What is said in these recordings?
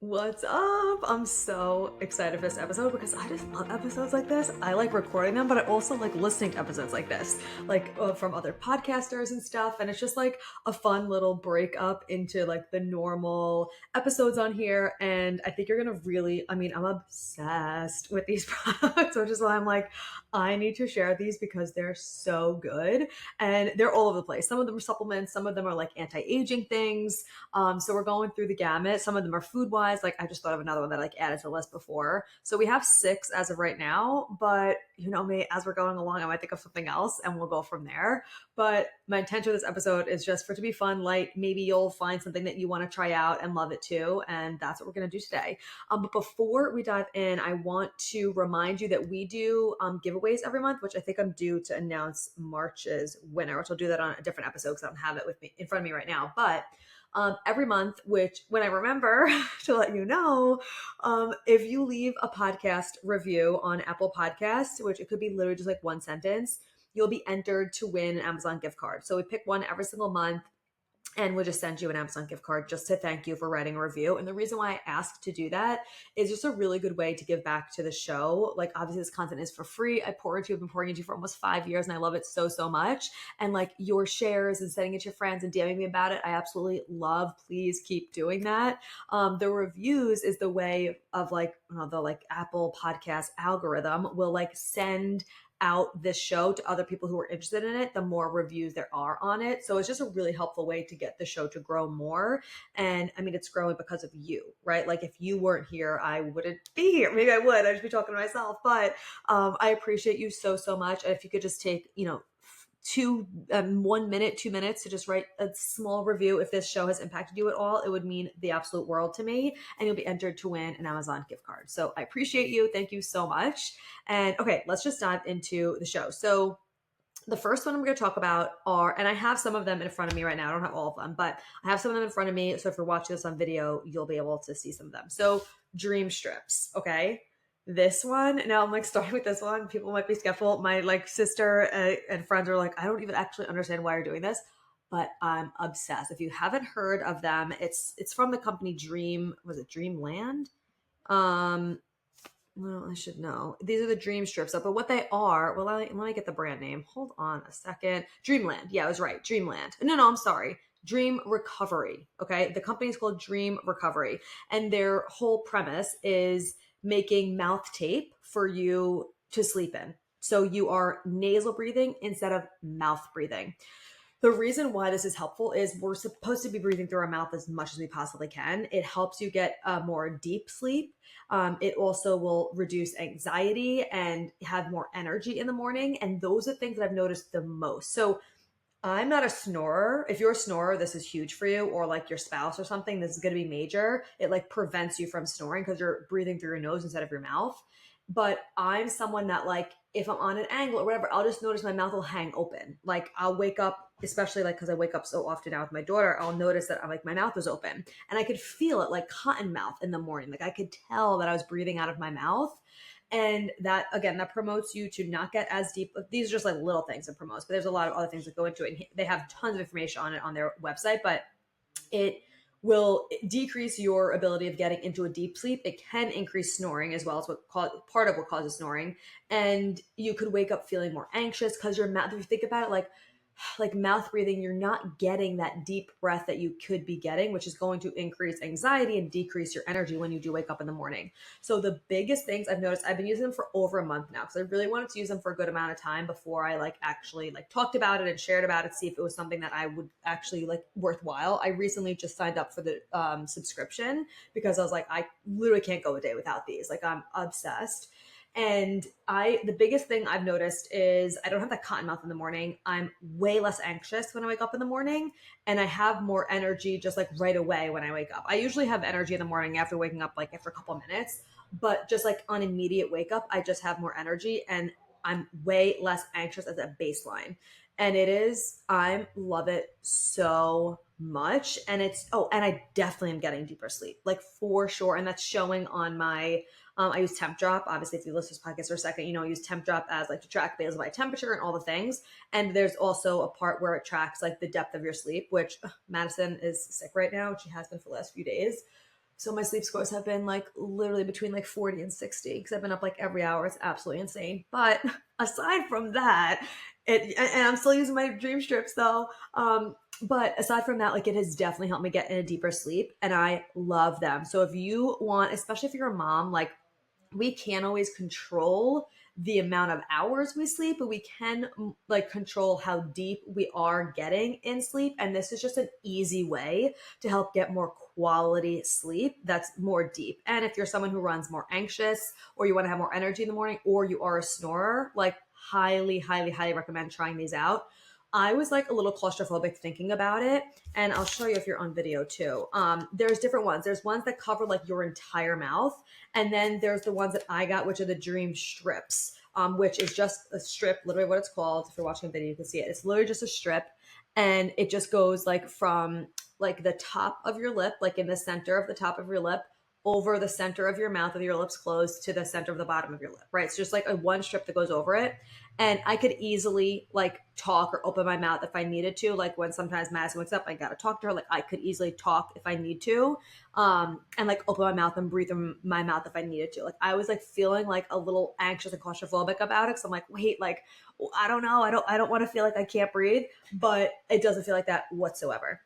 What's up? I'm so excited for this episode because I just love episodes like this. I like recording them, but I also like listening to episodes like this, like from other podcasters and stuff. And it's just like a fun little break up into like the normal episodes on here. And I think you're gonna really, I'm obsessed with these products, which is why I'm like, I need to share these because they're so good and they're all over the place. Some of them are supplements, some of them are like anti-aging things. So we're going through the gamut. Some of them are food wise. Like I just thought of another one that I like added to the list before. So we have six as of right now, but you know me, as we're going along, I might think of something else and we'll go from there. But my intention with this episode is just for it to be fun, light. Maybe you'll find something that you want to try out and love it too. And that's what we're going to do today. But before we dive in, I want to remind you that we do giveaways every month, which I think I'm due to announce March's winner, which I'll do that on a different episode because I don't have it with me in front of me right now. But every month, which when I remember to let you know, if you leave a podcast review on Apple Podcasts, which it could be literally just like one sentence, you'll be entered to win an Amazon gift card. So we pick one every single month and we'll just send you an Amazon gift card just to thank you for writing a review. And the reason why I asked to do that is just a really good way to give back to the show. Like obviously this content is for free. I've been pouring into you for almost 5 years and I love it so, so much. And like your shares and sending it to your friends and DMing me about it, I absolutely love. Please keep doing that. The reviews is the way of like, the like Apple podcast algorithm will like send out this show to other people who are interested in it, the more reviews there are on it. So it's just a really helpful way to get the show to grow more. And I mean, it's growing because of you, right? Like if you weren't here, I wouldn't be here. Maybe I would, I'd just be talking to myself, but I appreciate you so, so much. And if you could just take, 1 minute, 2 minutes to just write a small review. If this show has impacted you at all, it would mean the absolute world to me. And you'll be entered to win an Amazon gift card. So I appreciate you. Thank you so much. And okay, let's just dive into the show. So the first one I'm going to talk about are, and I have some of them in front of me right now. I don't have all of them, but I have some of them in front of me. So if you're watching this on video, you'll be able to see some of them. So Dreamstrips. Okay. This one, now I'm like starting with this one. People might be skeptical. My like sister and friends are like, I don't even actually understand why you're doing this, but I'm obsessed. If you haven't heard of them, it's from the company Was it Dreamland? Um, well, I should know. These are the Dream Strips. But what they are, well, let me get the brand name. Hold on a second. Dreamland. Yeah, I was right. Dreamland. No, I'm sorry. Dream Recovery. Okay. The company is called Dream Recovery. And their whole premise is making mouth tape for you to sleep in. So you are nasal breathing instead of mouth breathing. The reason why this is helpful is we're supposed to be breathing through our mouth as much as we possibly can. It helps you get a more deep sleep. It also will reduce anxiety and have more energy in the morning. And those are things that I've noticed the most. So I'm not a snorer. If you're a snorer, this is huge for you, or like your spouse or something, this is going to be major. It like prevents you from snoring because you're breathing through your nose instead of your mouth. But I'm someone that like, if I'm on an angle or whatever, I'll just notice my mouth will hang open. Like I'll wake up, especially like because I wake up so often now with my daughter, I'll notice that I'm like my mouth is open and I could feel it like cotton mouth in the morning. Like I could tell that I was breathing out of my mouth. And that again, that promotes you to not get as deep. These are just like little things it promotes, but there's a lot of other things that go into it. And they have tons of information on it on their website, but it will decrease your ability of getting into a deep sleep. It can increase snoring as well. It's part of what causes snoring. And you could wake up feeling more anxious because your mouth, if you think about it, like mouth breathing, you're not getting that deep breath that you could be getting, which is going to increase anxiety and decrease your energy when you do wake up in the morning. So the biggest things I've noticed, I've been using them for over a month now because I really wanted to use them for a good amount of time before I like actually like talked about it and shared about it, see if it was something that I would actually like worthwhile. I recently just signed up for the subscription because I was like, I literally can't go a day without these. Like I'm obsessed. And the biggest thing I've noticed is I don't have that cotton mouth in the morning. I'm way less anxious when I wake up in the morning and I have more energy just like right away when I wake up. I usually have energy in the morning after waking up, like after a couple minutes, but just like on immediate wake up, I just have more energy and I'm way less anxious as a baseline. And I love it so much. And and I definitely am getting deeper sleep, like for sure. And that's showing on I use Temp Drop. Obviously, if you listen to this podcast for a second, I use Temp Drop as like to track basal body temperature and all the things. And there's also a part where it tracks like the depth of your sleep, which Madison is sick right now. She has been for the last few days. So my sleep scores have been like literally between like 40 and 60 because I've been up like every hour. It's absolutely insane. But aside from that, and I'm still using my Dreamstrips though. But aside from that, like it has definitely helped me get in a deeper sleep, and I love them. So if you want, especially if you're a mom, like we can't always control the amount of hours we sleep, but we can like control how deep we are getting in sleep. And this is just an easy way to help get more quality sleep that's more deep. And if you're someone who runs more anxious, or you want to have more energy in the morning, or you are a snorer, like highly, highly, highly recommend trying these out. I was like a little claustrophobic thinking about it, and I'll show you if you're on video too. There's different ones. There's ones that cover like your entire mouth, and then there's the ones that I got, which are the Dreamstrips, which is just a strip, literally what it's called. If you're watching a video, you can see it. It's literally just a strip, and it just goes like from like the top of your lip, like in the center of the top of your lip, over the center of your mouth with your lips closed to the center of the bottom of your lip, right? It's just like a one strip that goes over it. And I could easily like talk or open my mouth if I needed to. Like when sometimes Madison wakes up, I gotta talk to her. Like I could easily talk if I need to, and like open my mouth and breathe in my mouth if I needed to. Like I was like feeling like a little anxious and claustrophobic about it. So I'm like, wait, like I don't know, I don't want to feel like I can't breathe, but it doesn't feel like that whatsoever.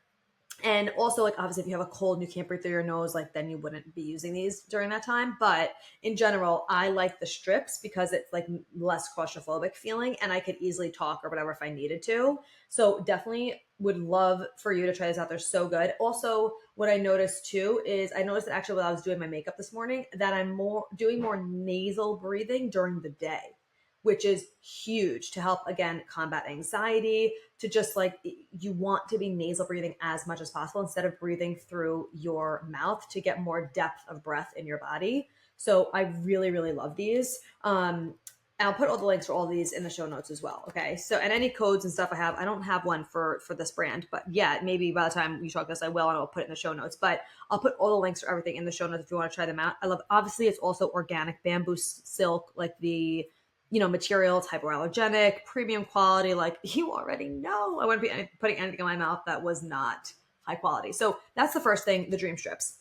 And also, like, obviously, if you have a cold and you can't breathe through your nose, like, then you wouldn't be using these during that time. But in general, I like the strips because it's like less claustrophobic feeling, and I could easily talk or whatever if I needed to. So definitely would love for you to try this out. They're so good. Also, what I noticed too is I noticed that actually while I was doing my makeup this morning that I'm doing more nasal breathing during the day, which is huge to help again combat anxiety, to just like you want to be nasal breathing as much as possible instead of breathing through your mouth to get more depth of breath in your body. So I really, really love these. I'll put all the links for all these in the show notes as well. Okay. So, and any codes and stuff I don't have one for this brand, but yeah, maybe by the time you talk this, I will, and I'll put it in the show notes, but I'll put all the links for everything in the show notes if you want to try them out. I love, obviously it's also organic bamboo silk, like the, material, it's hypoallergenic, premium quality. Like you already know, I wouldn't be putting anything in my mouth that was not high quality. So that's the first thing, the Dreamstrips.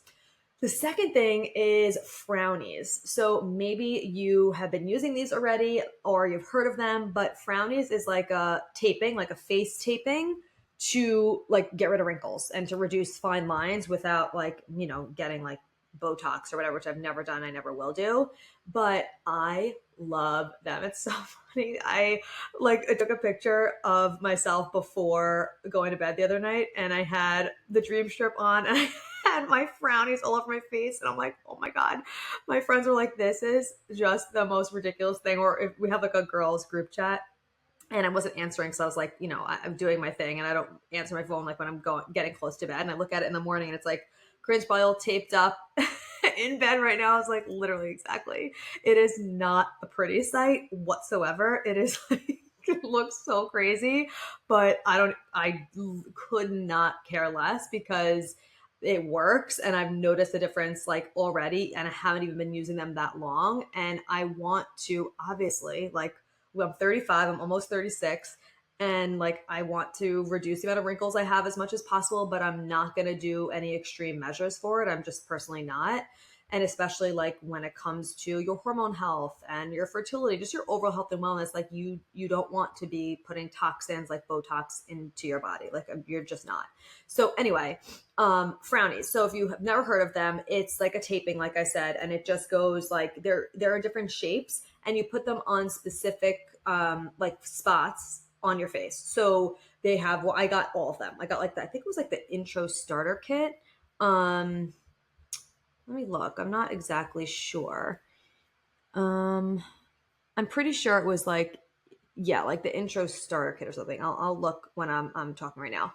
The second thing is Frownies. So maybe you have been using these already or you've heard of them, but Frownies is like a taping, like a face taping to like get rid of wrinkles and to reduce fine lines without like, getting like Botox or whatever, which I've never done. I never will do, but I love them. It's so funny. I took a picture of myself before going to bed the other night, and I had the Dream Strip on, and I had my Frownies all over my face, and I'm like, oh my god. My friends were like, this is just the most ridiculous thing. Or if we have like a girls group chat, and I wasn't answering, so I was like, I'm doing my thing, and I don't answer my phone like when I'm getting close to bed, and I look at it in the morning, and it's like Corinne's probably all taped up in bed right now. I was like, literally, exactly. It is not a pretty sight whatsoever. It is like, it looks so crazy, but I could not care less because it works, and I've noticed the difference like already, and I haven't even been using them that long. And I want to obviously, like, well, I'm 35, I'm almost 36, and like I want to reduce the amount of wrinkles I have as much as possible, but I'm not going to do any extreme measures for it. I'm just personally not. And especially like when it comes to your hormone health and your fertility, just your overall health and wellness, like you don't want to be putting toxins like Botox into your body. Like you're just not. So anyway, Frownies. So if you have never heard of them, it's like a taping, like I said, and it just goes like there are different shapes, and you put them on specific like spots on your face. So they have, well, I got all of them. I got like the, I think it was like the intro starter kit. Let me look. I'm not exactly sure. I'm pretty sure it was like, yeah, like the intro starter kit or something. I'll look when I'm talking right now.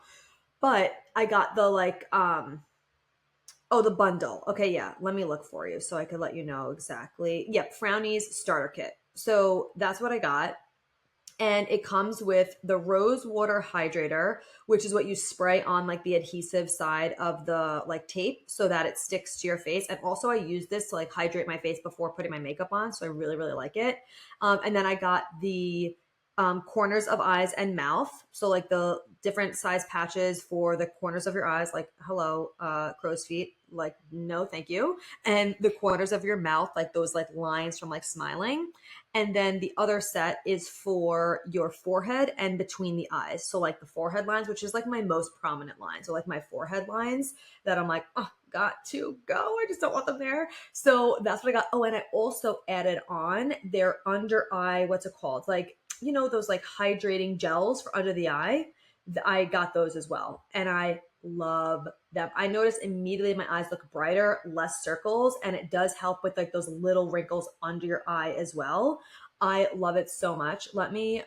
But I got the like oh, the bundle. Okay, yeah. Let me look for you so I could let you know exactly. Yep, Frownies starter kit. So that's what I got. And it comes with the rose water hydrator, which is what you spray on like the adhesive side of the like tape so that it sticks to your face. And also I use this to like hydrate my face before putting my makeup on. So I really, really like it. And then I got the corners of eyes and mouth. So like the different size patches for the corners of your eyes, like hello, crow's feet, like no, thank you. And the corners of your mouth, like those like lines from like smiling. And then the other set is for your forehead and between the eyes. So like the forehead lines, which is like my most prominent line. So like my forehead lines that I'm like, oh, got to go. I just don't want them there. So that's what I got. Oh, and I also added on their under eye, what's it called? Like, you know, those like hydrating gels for under the eye. I got those as well. And I love them. I noticed immediately my eyes look brighter, less circles, and it does help with like those little wrinkles under your eye as well. I love it so much. Let me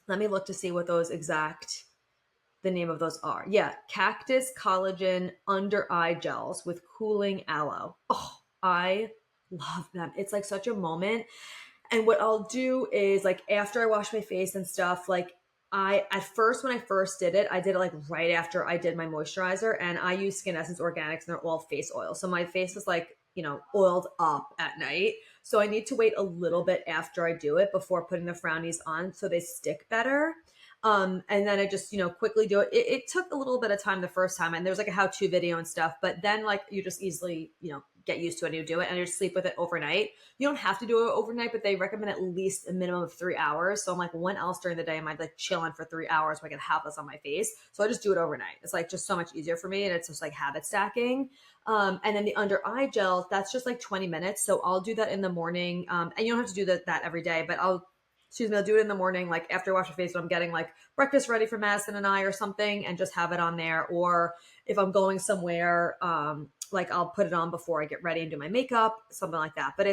look to see what those exact the name of those are. Yeah, Cactus Collagen Under Eye Gels with Cooling Aloe. Oh, I love them. It's like such a moment. And what I'll do is like after I wash my face and stuff, like at first when I first did it, I did it like right after I did my moisturizer, and I use Skin Essence Organics and they're all face oil. So my face is like, you know, oiled up at night. So I need to wait a little bit after I do it before putting the Frownies on so they stick better. And then I just, you know, quickly do it. It took a little bit of time the first time, and there's like a how-to video and stuff, but then like you just easily, you know, get used to it and you do it and you sleep with it overnight. You don't have to do it overnight, but they recommend at least a minimum of 3 hours. So I'm like, when else during the day am I like chilling for 3 hours where I can have this on my face? So I just do it overnight. It's like just so much easier for me, and it's just like habit stacking. And then the under eye gel, that's just like 20 minutes. So I'll do that in the morning. And you don't have to do that every day, but I'll do it in the morning, like after I wash my face when I'm getting like breakfast ready for Madison and I or something, and just have it on there. Or if I'm going somewhere, like I'll put it on before I get ready and do my makeup, something like that. But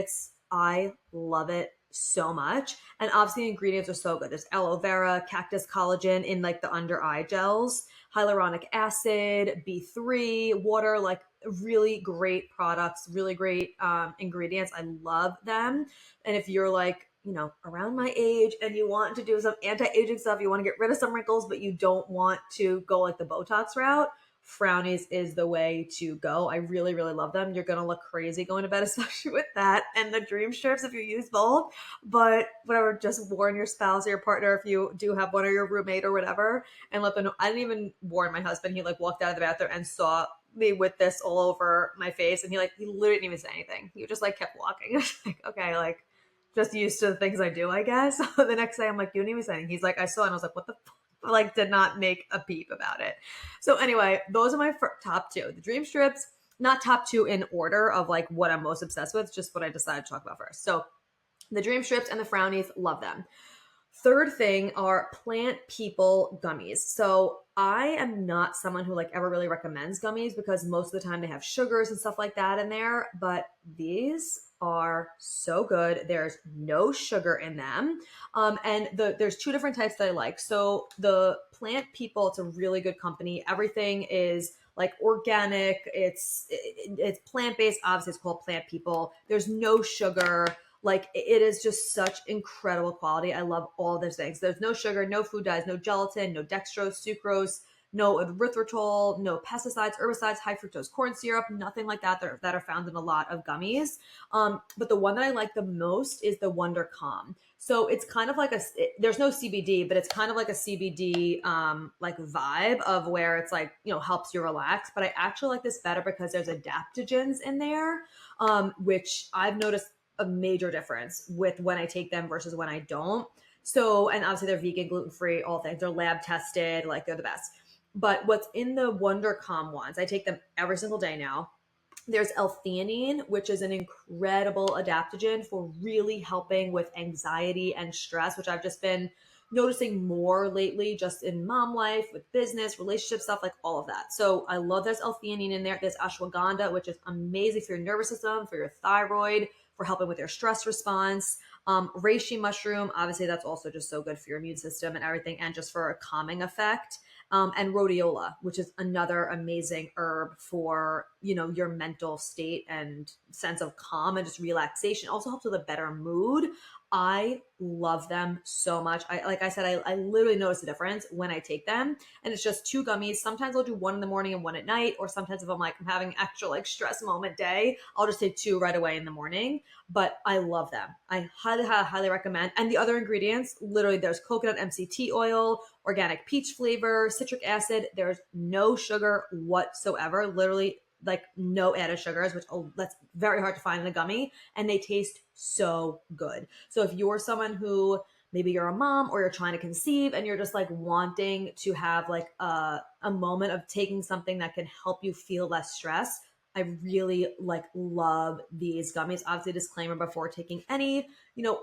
I love it so much. And obviously the ingredients are so good. There's aloe vera, cactus collagen in like the under eye gels, hyaluronic acid, B3, water, like really great products, really great ingredients. I love them. And if you're like, you know, around my age and you want to do some anti-aging stuff, you want to get rid of some wrinkles, but you don't want to go like the Botox route, Frownies is the way to go. I really, really love them. You're going to look crazy going to bed, especially with that and the Dreamstrips if you use both. But whatever, just warn your spouse or your partner if you do have one, or your roommate or whatever, and let them know. I didn't even warn my husband. He like walked out of the bathroom and saw me with this all over my face, and he literally didn't even say anything. He just like kept walking. Like, okay, like just used to the things I do, I guess. The next day I'm like, you didn't even say anything. He's like, I saw it. And I was like, what the fuck? Like, did not make a peep about it. So anyway, those are my top two. The Dreamstrips, not top two in order of like what I'm most obsessed with, just what I decided to talk about first. So the Dreamstrips and the Frownies, love them. Third thing are Plant People gummies. So I am not someone who like ever really recommends gummies because most of the time they have sugars and stuff like that in there, but these are so good. There's no sugar in them. And there's two different types that I like. So the Plant People, it's a really good company. Everything is like organic. It's plant-based. Obviously it's called Plant People. There's no sugar. Like it is just such incredible quality. I love all those things. There's no sugar, no food dyes, no gelatin, no dextrose, sucrose, no erythritol, no pesticides, herbicides, high fructose corn syrup, nothing like that that are found in a lot of gummies. But the one that I like the most is the Wonder Calm. So it's kind of like there's no CBD, but it's kind of like a CBD like vibe of where it's like, you know, helps you relax. But I actually like this better because there's adaptogens in there, which I've noticed a major difference with when I take them versus when I don't. So, and obviously they're vegan, gluten-free, all things. They're lab tested, like they're the best. But what's in the Wonder Calm ones, I take them every single day now. There's L-theanine, which is an incredible adaptogen for really helping with anxiety and stress, which I've just been noticing more lately just in mom life, with business, relationship stuff, like all of that. So I love there's L-theanine in there. There's ashwagandha, which is amazing for your nervous system, for your thyroid, for helping with your stress response. Reishi mushroom, obviously that's also just so good for your immune system and everything, and just for a calming effect. And rhodiola, which is another amazing herb for, you know, your mental state and sense of calm and just relaxation. Also helps with a better mood. I love them so much. Like I said, I literally notice a difference when I take them, and it's just 2 gummies. Sometimes I'll do one in the morning and one at night, or sometimes if I'm like, I'm having extra like stress moment day, I'll just take 2 right away in the morning. But I love them. I highly recommend. And the other ingredients, literally there's coconut MCT oil, organic peach flavor, citric acid. There's no sugar whatsoever. Literally like no added sugars, which that's very hard to find in a gummy, and they taste so good. So if you're someone who maybe you're a mom or you're trying to conceive and you're just like wanting to have like a moment of taking something that can help you feel less stress, I really like love these gummies. Obviously, disclaimer before taking any,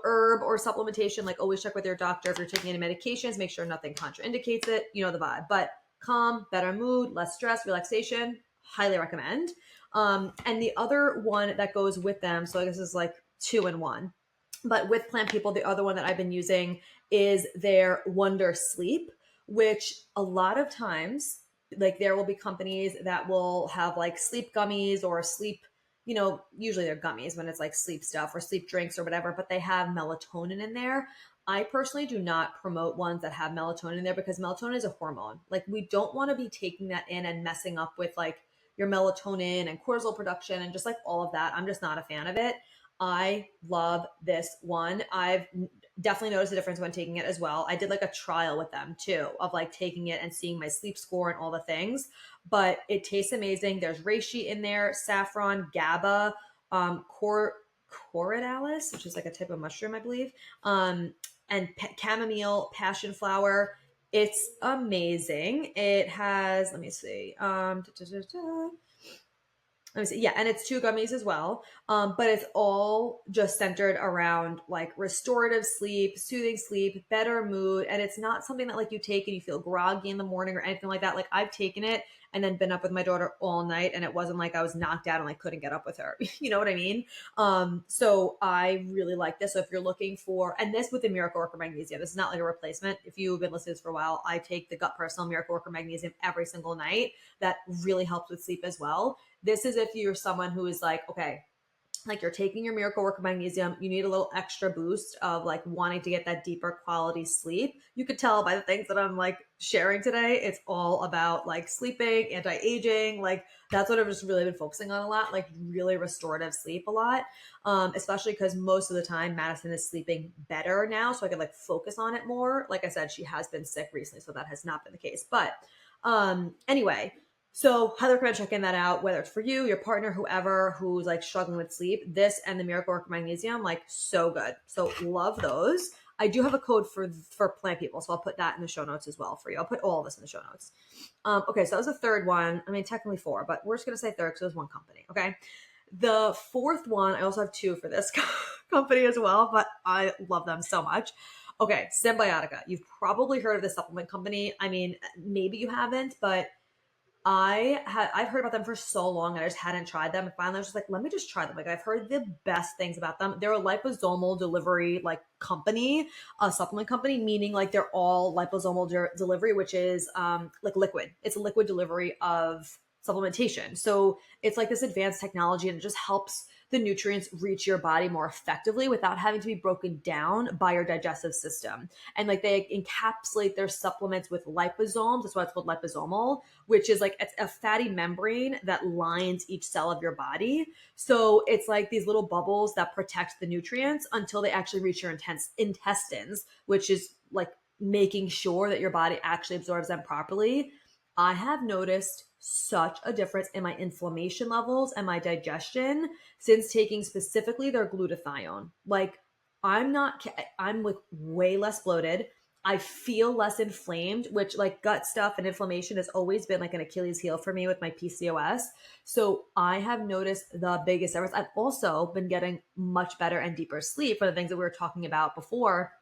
herb or supplementation, like always check with your doctor if you're taking any medications, make sure nothing contraindicates it, the vibe. But calm, better mood, less stress, relaxation, highly recommend. And the other one that goes with them, so I guess it's like 2 in 1. But with Plant People, the other one that I've been using is their Wonder Sleep, which a lot of times, like there will be companies that will have like sleep gummies or sleep, usually they're gummies when it's like sleep stuff or sleep drinks or whatever, but they have melatonin in there. I personally do not promote ones that have melatonin in there because melatonin is a hormone. Like we don't want to be taking that in and messing up with like your melatonin and cortisol production and just like all of that. I'm just not a fan of it. I love this one. I've definitely noticed a difference when taking it as well. I did like a trial with them too of like taking it and seeing my sleep score and all the things, but it tastes amazing. There's reishi in there, saffron, GABA, corydalis, which is like a type of mushroom, I believe, and chamomile, passion flower. It's amazing. It has, let me see, yeah, and it's 2 gummies as well. But it's all just centered around like restorative sleep, soothing sleep, better mood. And it's not something that like you take and you feel groggy in the morning or anything like that. Like I've taken it and then been up with my daughter all night, and it wasn't like I was knocked out and like couldn't get up with her. You know what I mean? So I really like this. So if you're looking for, and this with the Miracle Worker Magnesium, this is not like a replacement. If you've been listening to this for a while, I take the Gut Personal Miracle Worker Magnesium every single night. That really helps with sleep as well. This is if you're someone who is like, okay, like you're taking your Miracle Worker Magnesium, you need a little extra boost of like wanting to get that deeper quality sleep. You could tell by the things that I'm like sharing today, it's all about like sleeping, anti-aging, like that's what I've just really been focusing on a lot, like really restorative sleep a lot, especially because most of the time Madison is sleeping better now, so I can like focus on it more. Like I said, she has been sick recently, so that has not been the case. But anyway, so highly recommend checking that out, whether it's for you, your partner, whoever who's like struggling with sleep. This and the Miracle Worker Magnesium, like so good. So love those. I do have a code for Plant People, so I'll put that in the show notes as well for you. I'll put all of this in the show notes. Okay, so that was the third one. I mean, technically 4, but we're just gonna say third because it was one company. Okay. The fourth one, I also have 2 for this company as well, but I love them so much. Okay, Cymbiotika. You've probably heard of this supplement company. I mean, maybe you haven't, but I've heard about them for so long and I just hadn't tried them. And finally I was just like, let me just try them. Like I've heard the best things about them. They're a liposomal delivery like company, a supplement company, meaning like they're all liposomal delivery, which is like liquid. It's a liquid delivery of supplementation. So it's like this advanced technology and it just helps the nutrients reach your body more effectively without having to be broken down by your digestive system. And like they encapsulate their supplements with liposomes. That's why it's called liposomal, which is like it's a fatty membrane that lines each cell of your body. So it's like these little bubbles that protect the nutrients until they actually reach your intestines, which is like making sure that your body actually absorbs them properly. I have noticed such a difference in my inflammation levels and my digestion since taking specifically their glutathione. Like I'm like way less bloated. I feel less inflamed, which like gut stuff and inflammation has always been like an Achilles heel for me with my PCOS. So I have noticed the biggest difference. I've also been getting much better and deeper sleep for the things that we were talking about before,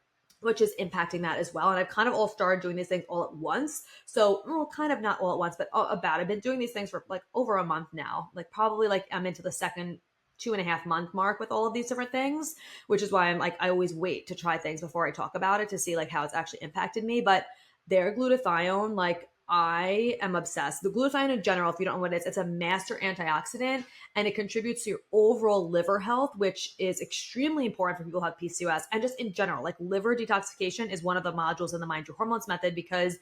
which is impacting that as well. And I've kind of all started doing these things all at once. So, well, kind of not all at once, but I've been doing these things for like over a month now. Like probably like I'm into the second 2.5 month mark with all of these different things, which is why I'm like, I always wait to try things before I talk about it to see like how it's actually impacted me. But their glutathione, like I am obsessed. The glutathione in general, if you don't know what it is, it's a master antioxidant and it contributes to your overall liver health, which is extremely important for people who have PCOS. And just in general, like liver detoxification is one of the modules in the Mind Your Hormones method because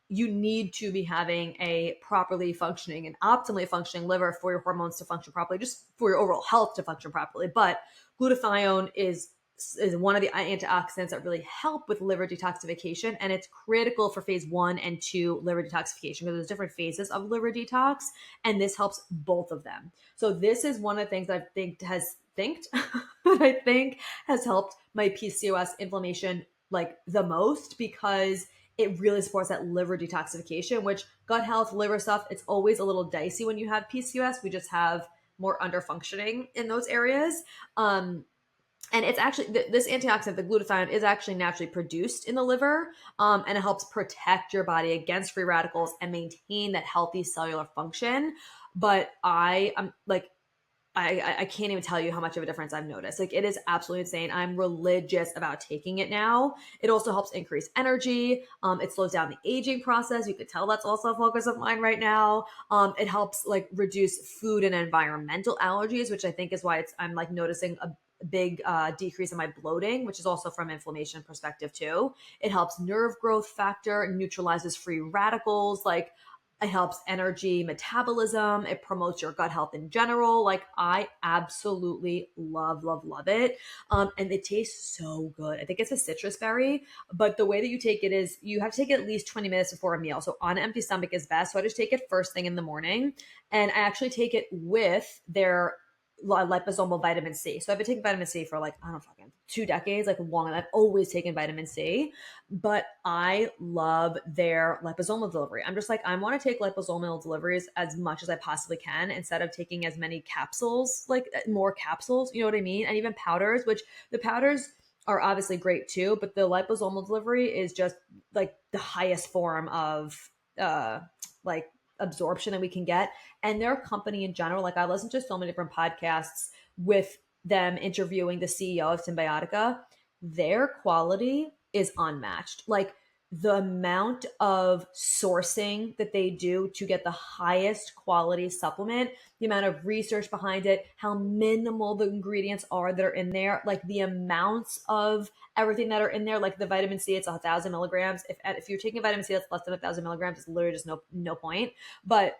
you need to be having a properly functioning and optimally functioning liver for your hormones to function properly, just for your overall health to function properly. But glutathione is one of the antioxidants that really help with liver detoxification. And it's critical for phase 1 and 2 liver detoxification because there's different phases of liver detox. And this helps both of them. So this is one of the things that I think has helped my PCOS inflammation like the most because it really supports that liver detoxification, which gut health, liver stuff, it's always a little dicey when you have PCOS. We just have more underfunctioning in those areas. And it's actually, this antioxidant, the glutathione, is actually naturally produced in the liver, and it helps protect your body against free radicals and maintain that healthy cellular function. But I'm like, I can't even tell you how much of a difference I've noticed. Like, it is absolutely insane. I'm religious about taking it now. It also helps increase energy. It slows down the aging process. You could tell that's also a focus of mine right now. It helps like reduce food and environmental allergies, which I think is why I'm like noticing a big decrease in my bloating, which is also from inflammation perspective too. It helps nerve growth factor, neutralizes free radicals, like it helps energy metabolism. It promotes your gut health in general. Like I absolutely love it. And it tastes so good. I think it's a citrus berry, but the way that you take it is you have to take it at least 20 minutes before a meal. So on an empty stomach is best. So I just take it first thing in the morning, and I actually take it with their liposomal vitamin C. So I've been taking vitamin C for like, I don't know, fucking 2 decades, like long. And I've always taken vitamin C, but I love their liposomal delivery. I'm just like, I want to take liposomal deliveries as much as I possibly can instead of taking as many capsules, like more capsules, you know what I mean? And even powders, which the powders are obviously great too, but the liposomal delivery is just like the highest form of like absorption that we can get. And their company in general, like I listen to so many different podcasts with them interviewing the CEO of Cymbiotika. Their quality is unmatched. Like the amount of sourcing that they do to get the highest quality supplement, the amount of research behind it, how minimal the ingredients are that are in there, like the amounts of everything that are in there, like the vitamin C, it's 1,000 milligrams. If you're taking vitamin C that's less than 1,000 milligrams, it's literally just no point. But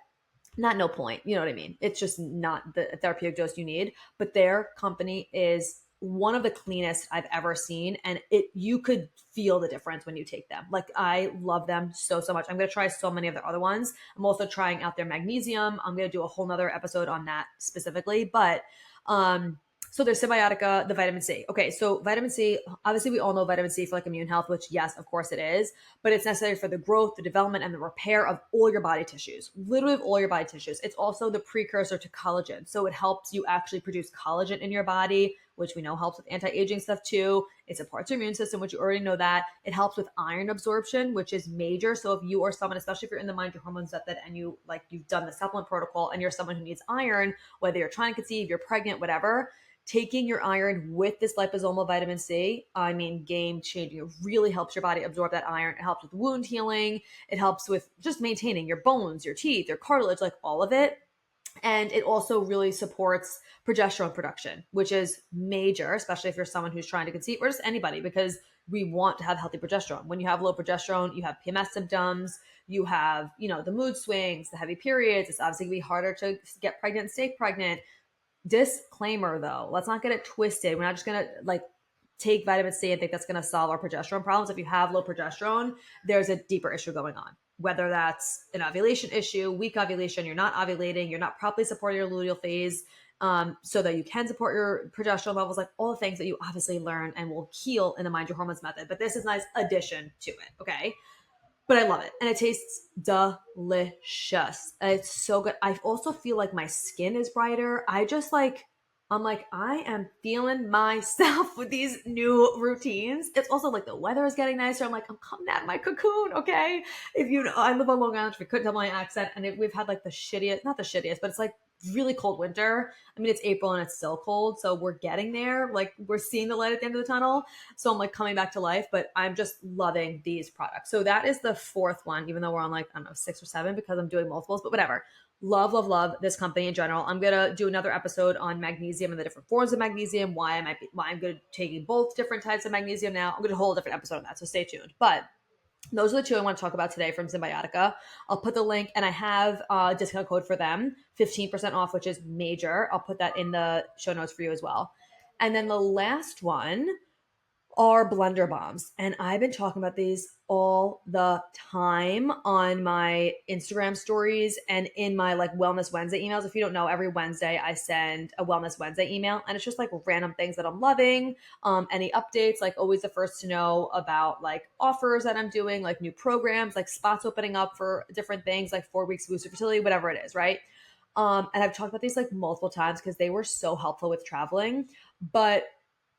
not no point, you know what I mean? It's just not the therapeutic dose you need. But their company is one of the cleanest I've ever seen, and you could feel the difference when you take them. Like I love them so much. I'm gonna try so many of their other ones. I'm also trying out their magnesium. I'm gonna do a whole nother episode on that specifically, but so there's Cymbiotika, the vitamin C. Okay, so vitamin C, obviously we all know vitamin C for like immune health, which yes, of course it is, but it's necessary for the growth, the development, and the repair of all your body tissues, literally of all your body tissues. It's also the precursor to collagen. So it helps you actually produce collagen in your body, which we know helps with anti-aging stuff too. It supports your immune system, which you already know that. It helps with iron absorption, which is major. So if you are someone, especially if you're in the Mind Your Hormones method and you've done the supplement protocol and you're someone who needs iron, whether you're trying to conceive, you're pregnant, whatever, taking your iron with this liposomal vitamin C, I mean, game changing. It really helps your body absorb that iron. It helps with wound healing. It helps with just maintaining your bones, your teeth, your cartilage, like all of it. And it also really supports progesterone production, which is major, especially if you're someone who's trying to conceive or just anybody, because we want to have healthy progesterone. When you have low progesterone, you have PMS symptoms, you have, the mood swings, the heavy periods. It's obviously going to be harder to get pregnant and stay pregnant. Disclaimer though, let's not get it twisted. We're not just going to like take vitamin C and think that's going to solve our progesterone problems. If you have low progesterone, there's a deeper issue going on, whether that's an ovulation issue, weak ovulation, you're not ovulating, you're not properly supporting your luteal phase, so that you can support your progesterone levels, like all the things that you obviously learn and will heal in the Mind Your Hormones method. But this is a nice addition to it. Okay. But I love it. And it tastes delicious. It's so good. I also feel like my skin is brighter. I am feeling myself with these new routines. It's also like the weather is getting nicer. I'm like, I'm coming out of my cocoon. Okay. If you know, I live on Long Island. If you couldn't tell my accent, and we've had like the shittiest, not the shittiest, but it's like really cold winter. I mean, it's April and it's still cold, so we're getting there. Like, we're seeing the light at the end of the tunnel. So I'm like coming back to life, but I'm just loving these products. So that is the fourth one, even though we're on like, I don't know, 6 or 7 because I'm doing multiples, but whatever. Love, love, love this company in general. I'm gonna do another episode on magnesium and the different forms of magnesium, why I'm good taking both different types of magnesium now. I'm gonna hold a different episode on that, so stay tuned. But those are the two I want to talk about today from Cymbiotika. I'll put the link, and I have a discount code for them, 15% off, which is major. I'll put that in the show notes for you as well. And then the last one are blender bombs. And I've been talking about these all the time on my Instagram stories and in my like Wellness Wednesday emails. If you don't know, every Wednesday I send a Wellness Wednesday email, and it's just like random things that I'm loving. Any updates, like always the first to know about like offers that I'm doing, like new programs, like spots opening up for different things, like 4 weeks booster fertility, whatever it is, right? And I've talked about these like multiple times because they were so helpful with traveling, but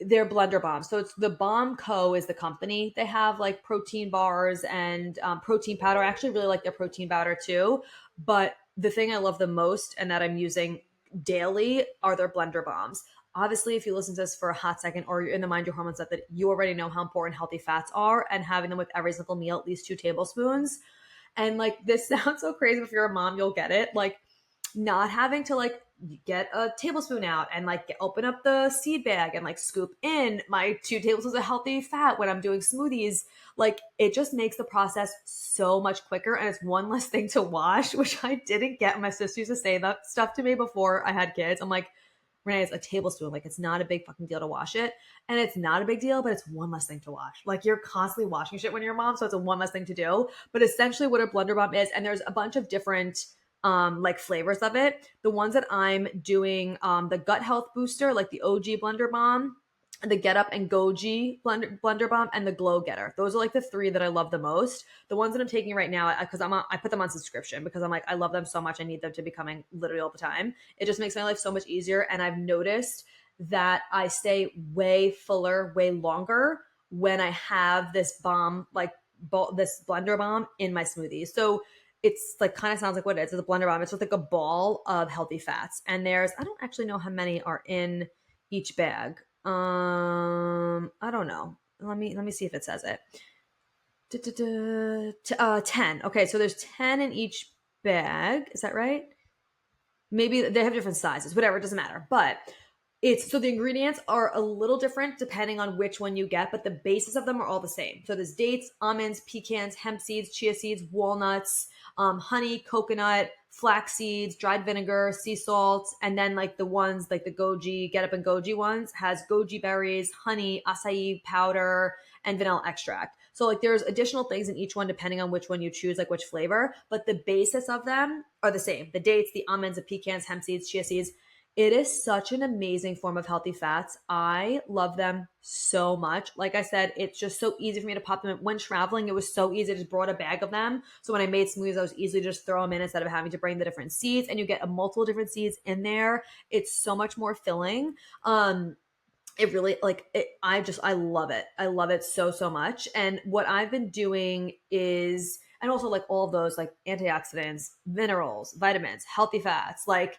they're blender bombs. So it's the Bomb Co. is the company. They have like protein bars and protein powder. I actually really like their protein powder too. But the thing I love the most and that I'm using daily are their blender bombs. Obviously, if you listen to this for a hot second or you're in the Mind Your Hormones stuff, that you already know how important healthy fats are, and having them with every single meal, at least 2 tablespoons. And like, this sounds so crazy. If you're a mom, you'll get it. Like, not having to like get a tablespoon out and like open up the seed bag and like scoop in my 2 tablespoons of healthy fat when I'm doing smoothies. Like, it just makes the process so much quicker, and it's one less thing to wash, which I didn't get. My sister used to say that stuff to me before I had kids. I'm like, Renee, it's a tablespoon. Like, it's not a big fucking deal to wash it. And it's not a big deal, but it's one less thing to wash. Like, you're constantly washing shit when you're a mom, so it's a one less thing to do. But essentially what a blender bomb is, and there's a bunch of different like flavors of it. The ones that I'm doing, the gut health booster, like the OG blender bomb, the Get Up and Goji blender bomb, and the Glow Getter. Those are like the 3 that I love the most. The ones that I'm taking right now, because I put them on subscription because I'm like, I love them so much. I need them to be coming literally all the time. It just makes my life so much easier. And I've noticed that I stay way fuller, way longer when I have this bomb, like this blender bomb in my smoothies. So it's like, kind of sounds like what it is. It's a blender bomb. It's just like a ball of healthy fats. And there's, I don't actually know how many are in each bag. I don't know. Let me see if it says it. 10. Okay, so there's 10 in each bag. Is that right? Maybe they have different sizes. Whatever, it doesn't matter. But it's, so the ingredients are a little different depending on which one you get, but the basis of them are all the same. So there's dates, almonds, pecans, hemp seeds, chia seeds, walnuts, honey, coconut, flax seeds, dried vinegar, sea salt, and then like the ones like the goji, Get Up and Goji ones has goji berries, honey, acai powder, and vanilla extract. So like, there's additional things in each one depending on which one you choose, like which flavor, but the basis of them are the same. The dates, the almonds, the pecans, hemp seeds, chia seeds. It is such an amazing form of healthy fats. I love them so much. Like I said, it's just so easy for me to pop them in. When traveling, it was so easy. I just brought a bag of them. So when I made smoothies, I was easily just throw them in instead of having to bring the different seeds, and you get a multiple different seeds in there. It's so much more filling. It really, like, I love it. I love it so, so much. And what I've been doing is, and also like all of those like antioxidants, minerals, vitamins, healthy fats, like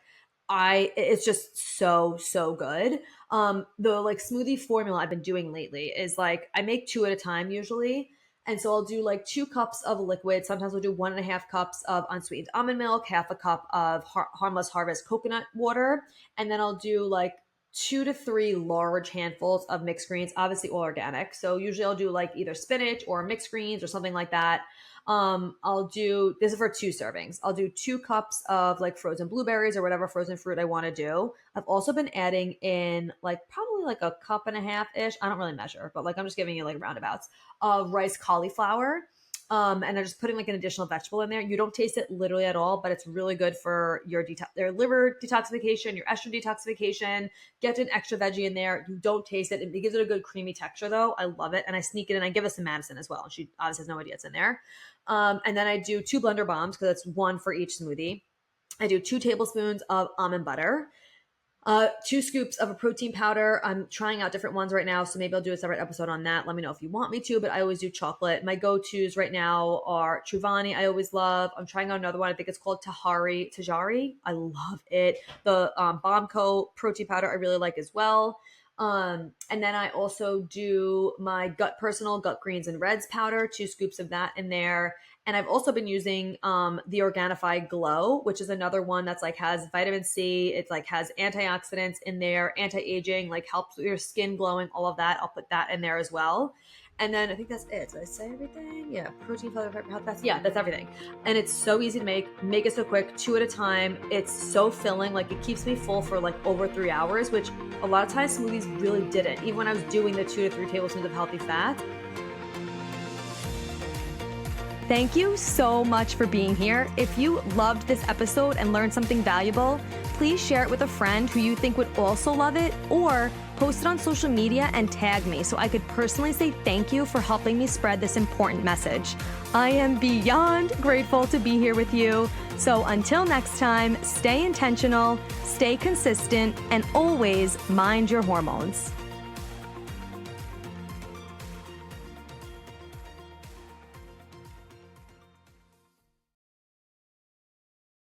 it's just so, so good. The like smoothie formula I've been doing lately is like, I make 2 at a time usually. And so I'll do like 2 cups of liquid. Sometimes I'll do 1.5 cups of unsweetened almond milk, half a cup of Harmless Harvest coconut water. And then I'll do like 2 to 3 large handfuls of mixed greens, obviously all organic. So usually I'll do like either spinach or mixed greens or something like that. I'll do, this is for 2 servings. I'll do 2 cups of like frozen blueberries or whatever frozen fruit I want to do. I've also been adding in like probably like a cup and a half ish. I don't really measure, but like, I'm just giving you like roundabouts of rice cauliflower. And I'm just putting like an additional vegetable in there. You don't taste it literally at all, but it's really good for your liver detoxification, your estrogen detoxification. Get an extra veggie in there. You don't taste it. It gives it a good creamy texture though. I love it. And I sneak it in. I give it to Madison as well. She obviously has no idea it's in there. And then I do 2 blender bombs because it's 1 for each smoothie. I do 2 tablespoons of almond butter. 2 scoops of a protein powder. I'm trying out different ones right now, so maybe I'll do a separate episode on that. Let me know if you want me to, but I always do chocolate. My go-tos right now are Truvani, I always love. I'm trying out another one. I think it's called Tajari. I love it. The Bombco protein powder I really like as well. And then I also do my gut greens and reds powder, 2 scoops of that in there. And I've also been using the Organifi Glow, which is another one that's like has vitamin C. It's like has antioxidants in there, anti-aging, like helps with your skin glowing, all of that. I'll put that in there as well. And then I think that's it. Did I say everything? Yeah, protein powder, that's everything. And it's so easy to make it so quick, 2 at a time. It's so filling, like it keeps me full for like over 3 hours, which a lot of times smoothies really didn't. Even when I was doing the 2 to 3 tablespoons of healthy fat. Thank you so much for being here. If you loved this episode and learned something valuable, please share it with a friend who you think would also love it, or post it on social media and tag me so I could personally say thank you for helping me spread this important message. I am beyond grateful to be here with you. So until next time, stay intentional, stay consistent, and always mind your hormones.